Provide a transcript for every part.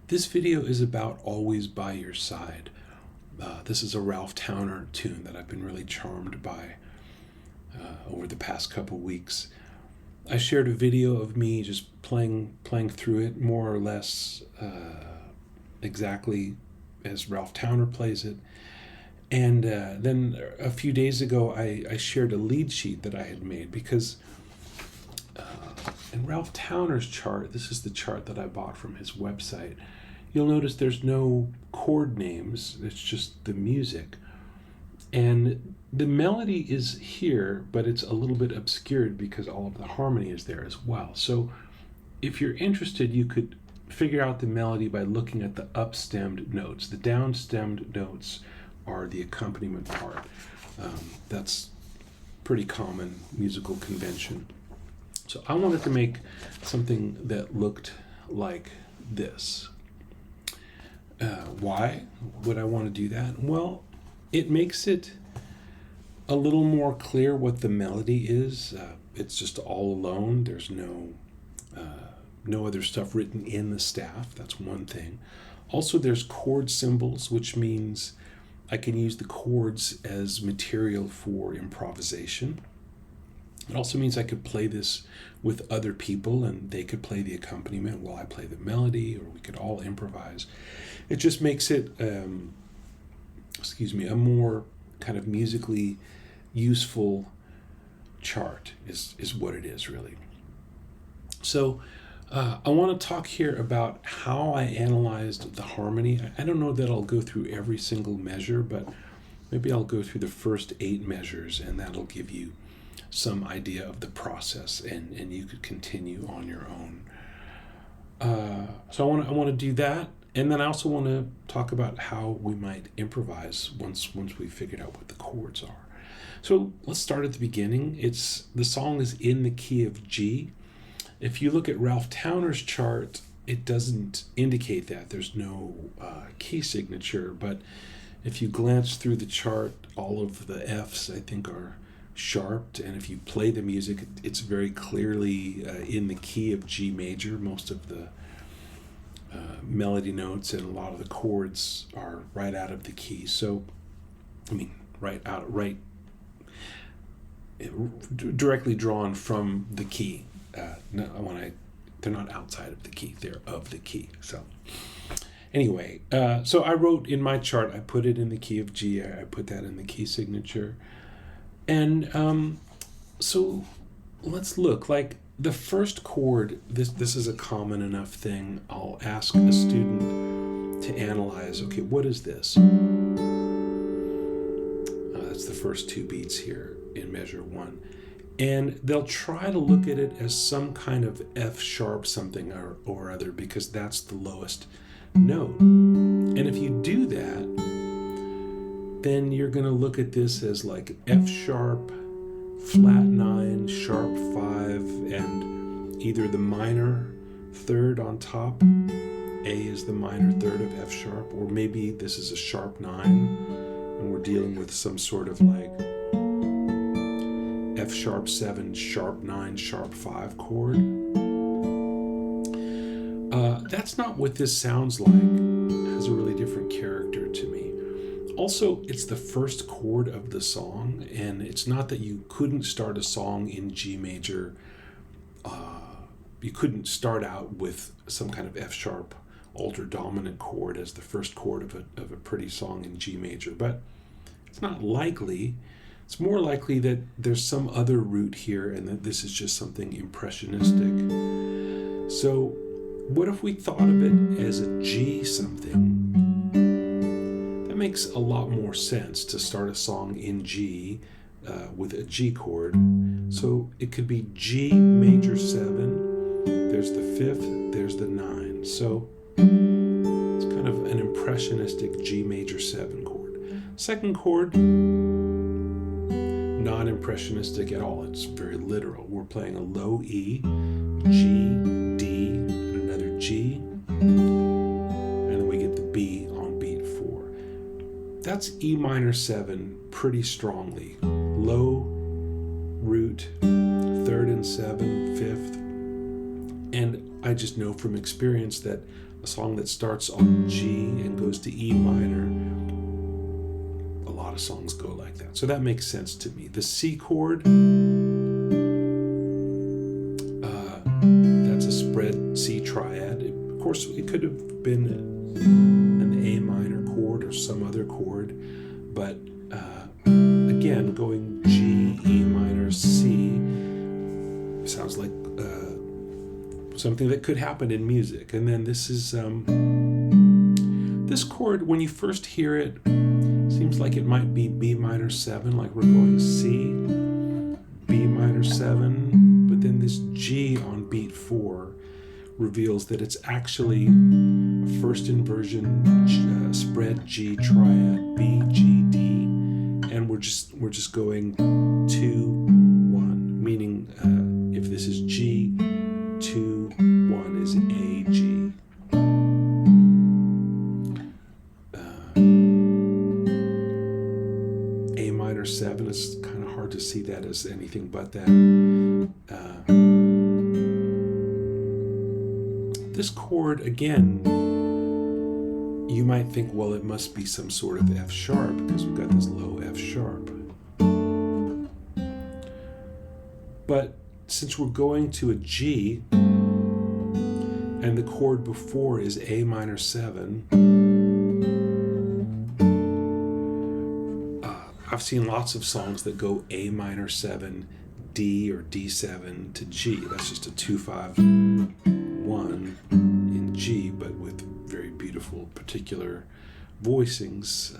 This video is about Always by Your Side. This is a Ralph Towner tune that I've been really charmed by over the past couple weeks. I shared a video of me just playing through it more or less exactly as Ralph Towner plays it. And then a few days ago, I shared a lead sheet that I had made because in Ralph Towner's chart, this is the chart that I bought from his website, you'll notice there's no chord names, it's just the music. And the melody is here, but it's a little bit obscured because all of the harmony is there as well. So if you're interested, you could figure out the melody by looking at the upstemmed notes. The downstemmed notes are the accompaniment part. That's pretty common musical convention. So I wanted to make something that looked like this. Why would I want to do that? Well, it makes it a little more clear what the melody is. It's just all alone. There's no other stuff written in the staff. That's one thing. Also, there's chord symbols, which means I can use the chords as material for improvisation. It also means I could play this with other people and they could play the accompaniment while I play the melody, or we could all improvise. It just makes it, a more kind of musically useful chart is what it is really. So I want to talk here about how I analyzed the harmony. I don't know that I'll go through every single measure, but maybe I'll go through the first 8 measures and that'll give you some idea of the process, and you could continue on your own. So I want to do that, and then I also want to talk about how we might improvise once we figured out what the chords are. So let's start at the beginning. The song is in the key of G. If you look at Ralph Towner's chart, it doesn't indicate that. There's no key signature, but if you glance through the chart, all of the Fs I think are sharped, and if you play the music, it's very clearly in the key of G major. Most of the melody notes and a lot of the chords are right out of the key. So, directly drawn from the key. They're not outside of the key; they're of the key. So, anyway, so I wrote in my chart. I put it in the key of G. I put that in the key signature. And so let's look. Like the first chord, this is a common enough thing. I'll ask a student to analyze, okay, what is this? That's the first 2 beats here in measure 1. And they'll try to look at it as some kind of F sharp something or other, because that's the lowest note. And if you do that, then you're going to look at this as like F sharp, flat 9, sharp 5, and either the minor third on top. A is the minor third of F sharp, or maybe this is a sharp 9 and we're dealing with some sort of like F sharp 7, sharp 9, sharp 5 chord. That's not what this sounds like. It has a really different character to me. Also, it's the first chord of the song, and it's not that you couldn't start a song in G major. You couldn't start out with some kind of F sharp alter dominant chord as the first chord of a pretty song in G major, but it's not likely. It's more likely that there's some other root here and that this is just something impressionistic. So what if we thought of it as a G something? It makes a lot more sense to start a song in G with a G chord. So it could be G major 7, there's the 5th, there's the 9. So it's kind of an impressionistic G major 7 chord. Second chord, not impressionistic at all. It's very literal. We're playing a low E, G, D, and another G, and then we get the B on beat 4. That's E minor 7 pretty strongly. Low root, 3rd and 7, 5th. And I just know from experience that a song that starts on G and goes to E minor. A lot of songs go like that. So that makes sense to me. The C chord, that's a spread C triad. Of course, it could have been an A minor chord or some other chord, but again, going G, E minor, C sounds like something that could happen in music. And then this is this chord, when you first hear it, seems like it might be B minor 7, like we're going C, B minor 7, but then this G on beat 4 reveals that it's actually a first inversion spread G triad, B, G, D, and we're just going 2, 1, meaning if this is G, 2, 1 is A, G. A minor 7 is kind of hard to see that as anything but that. This chord, again, you might think, well, it must be some sort of F sharp because we've got this low F sharp. But since we're going to a G, and the chord before is A minor 7, I've seen lots of songs that go A minor 7, D or D7 to G. That's just a 2-5-1 in G, but with very beautiful particular voicings.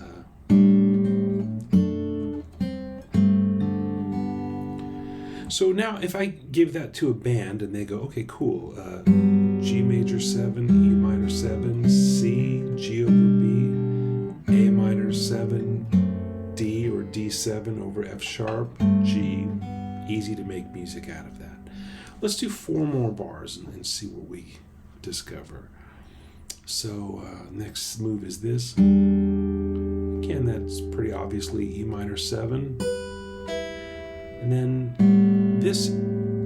So now if I give that to a band and they go, okay, cool, G major 7, E minor 7, C, G over B, A minor 7, D or D7 over F sharp, G, easy to make music out of that. Let's do 4 more bars and see what we discover. So next move is this. Again, that's pretty obviously E minor 7. And then this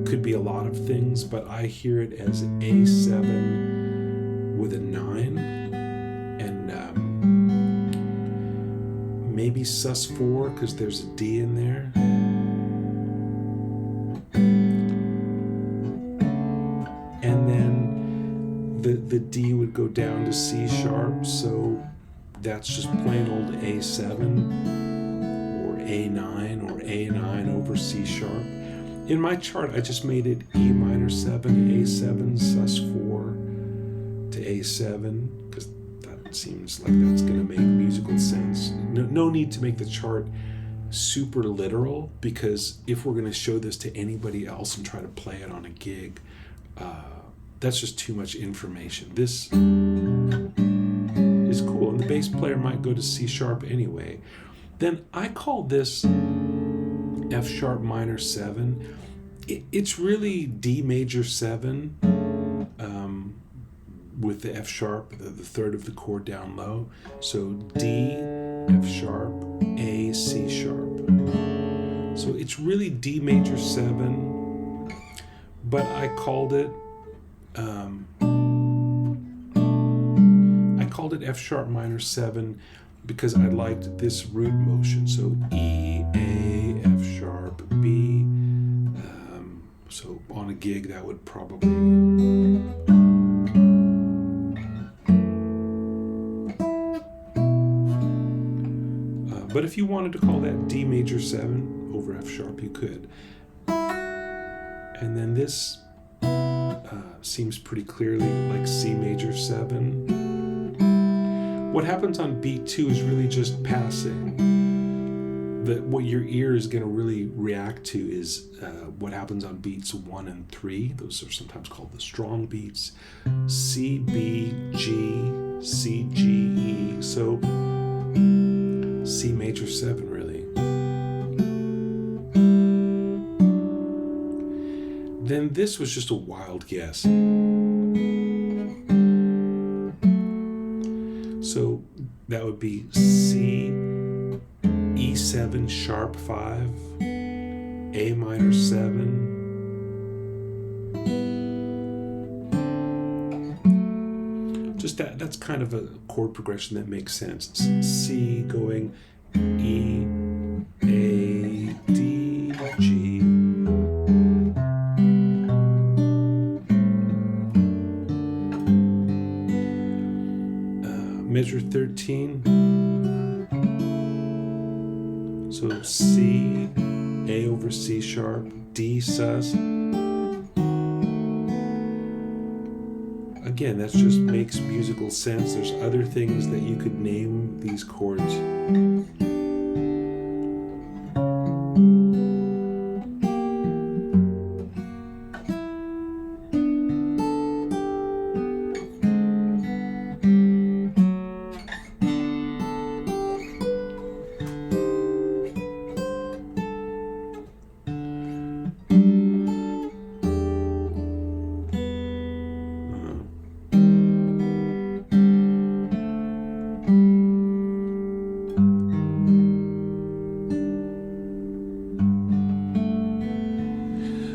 could be a lot of things, but I hear it as A7 with a 9 and maybe sus4 because there's a D in there. And then the D would go down to C sharp, so that's just plain old A7 or A9 or A9 over C sharp. In my chart, I just made it E minor 7, A7, sus4 to A7, because that seems like that's going to make musical sense. No need to make the chart super literal, because if we're going to show this to anybody else and try to play it on a gig, that's just too much information. This is cool, and the bass player might go to C sharp anyway. Then I call this F sharp minor 7. It's really D major 7 with the F sharp, the third of the chord down low. So D, F sharp, A, C sharp. So it's really D major 7, but I called it F sharp minor 7 because I liked this root motion. So E, A, F sharp, B. So on a gig that would probably but if you wanted to call that D major 7 over F sharp, you could. And then this seems pretty clearly like C major 7. What happens on beat 2 is really just passing. What your ear is going to really react to is what happens on beats 1 and 3. Those are sometimes called the strong beats. C, B, G, C, G, E. So C major 7 really. Then this was just a wild guess. So that would be C, E7 sharp 5, A minor 7, just that's kind of a chord progression that makes sense. C going E, A, D, G. Measure 13. So C, A over C sharp, D sus. Again, that just makes musical sense. There's other things that you could name these chords.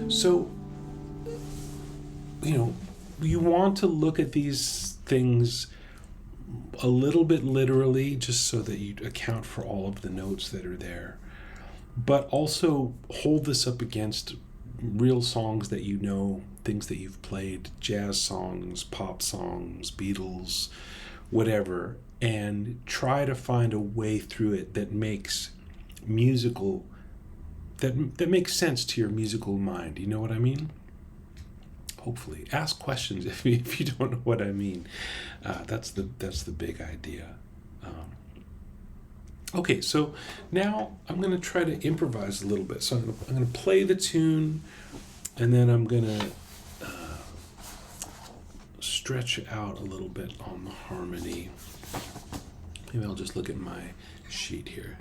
So, you want to look at these things a little bit literally, just so that you account for all of the notes that are there. But also hold this up against real songs that you know, things that you've played, jazz songs, pop songs, Beatles, whatever, and try to find a way through it that makes musical, that makes sense to your musical mind. You know what I mean? Hopefully. Ask questions if you don't know what I mean. That's the big idea. Okay, so now I'm going to try to improvise a little bit. So I'm going to play the tune, and then I'm going to stretch it out a little bit on the harmony. Maybe I'll just look at my sheet here.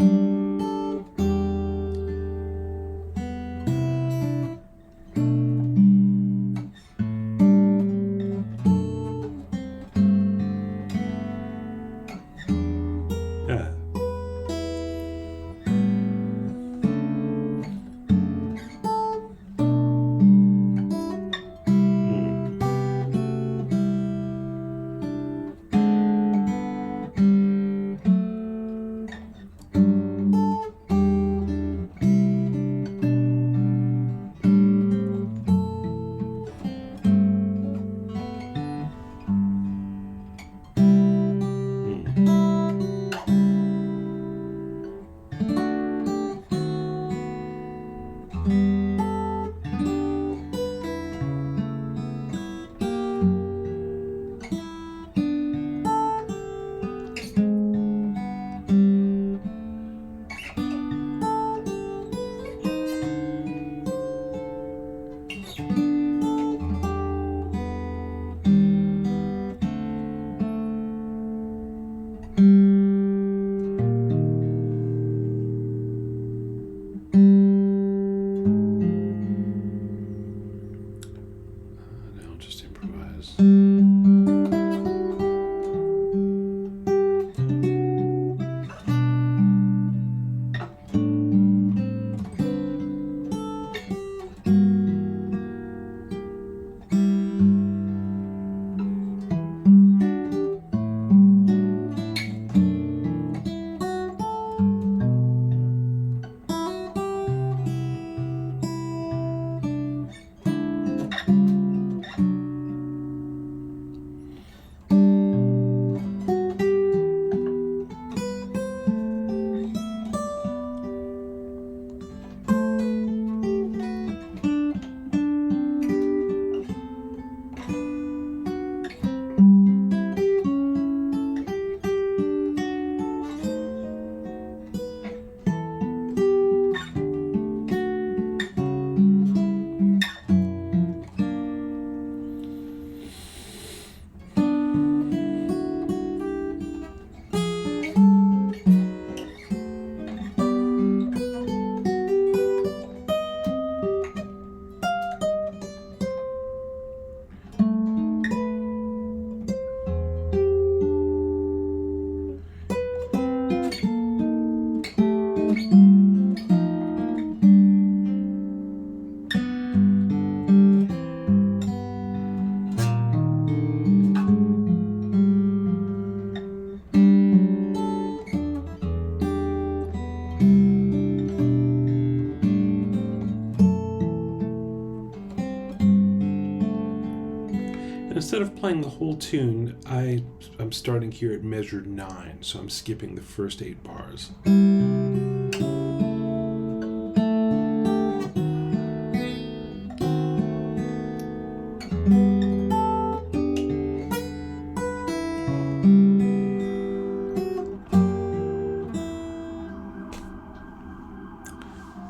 instead of playing the whole tune, I'm starting here at measure 9, so I'm skipping the first 8 bars.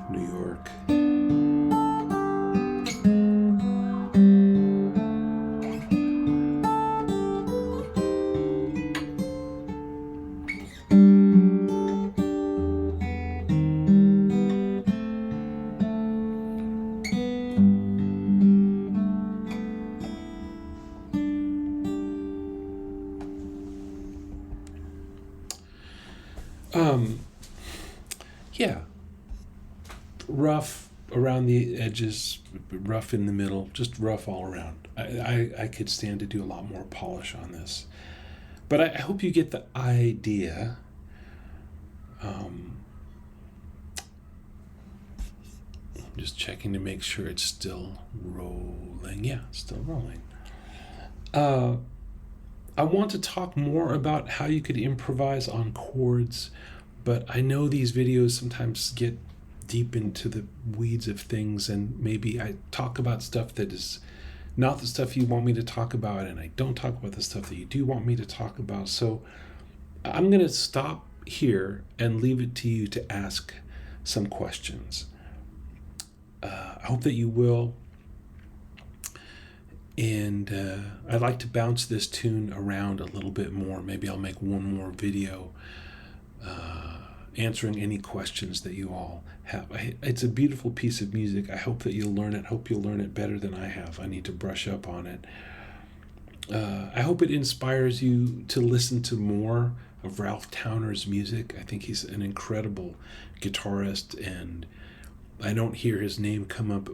New York. Yeah, rough around the edges, rough in the middle, just rough all around. I could stand to do a lot more polish on this, but I hope you get the idea. I'm just checking to make sure it's still rolling. Yeah, it's still rolling. I want to talk more about how you could improvise on chords, but I know these videos sometimes get deep into the weeds of things, and maybe I talk about stuff that is not the stuff you want me to talk about, and I don't talk about the stuff that you do want me to talk about. So I'm going to stop here and leave it to you to ask some questions. I hope that you will. And I'd like to bounce this tune around a little bit more. Maybe I'll make one more video answering any questions that you all have. It's a beautiful piece of music. I hope that you'll learn it. I hope you'll learn it better than I have. I need to brush up on it. I hope it inspires you to listen to more of Ralph Towner's music. I think he's an incredible guitarist, and I don't hear his name come up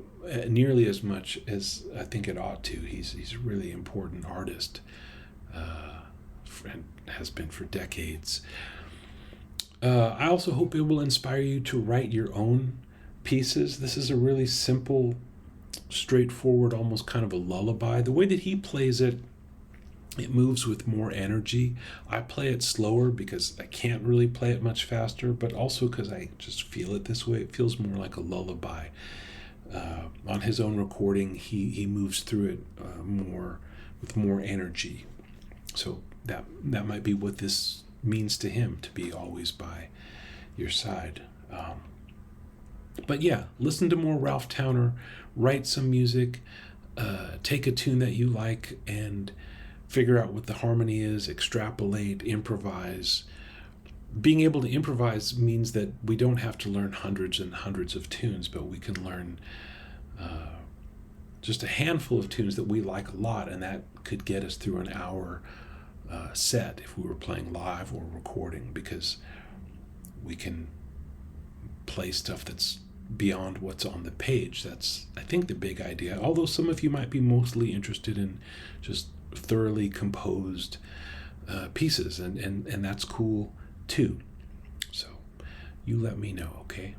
nearly as much as I think it ought to. He's a really important artist, and has been for decades. I also hope it will inspire you to write your own pieces. This is a really simple, straightforward, almost kind of a lullaby. The way that he plays it, it moves with more energy. I play it slower because I can't really play it much faster, but also because I just feel it this way. It feels more like a lullaby. On his own recording, he moves through it more with more energy. So that might be what this means to him, to be always by your side. But yeah, listen to more Ralph Towner, write some music, take a tune that you like and figure out what the harmony is, extrapolate, improvise. Being able to improvise means that we don't have to learn hundreds and hundreds of tunes, but we can learn just a handful of tunes that we like a lot, and that could get us through an hour set if we were playing live or recording, because we can play stuff that's beyond what's on the page. That's, I think, the big idea, although some of you might be mostly interested in just thoroughly composed pieces, and that's cool too. So you let me know, okay?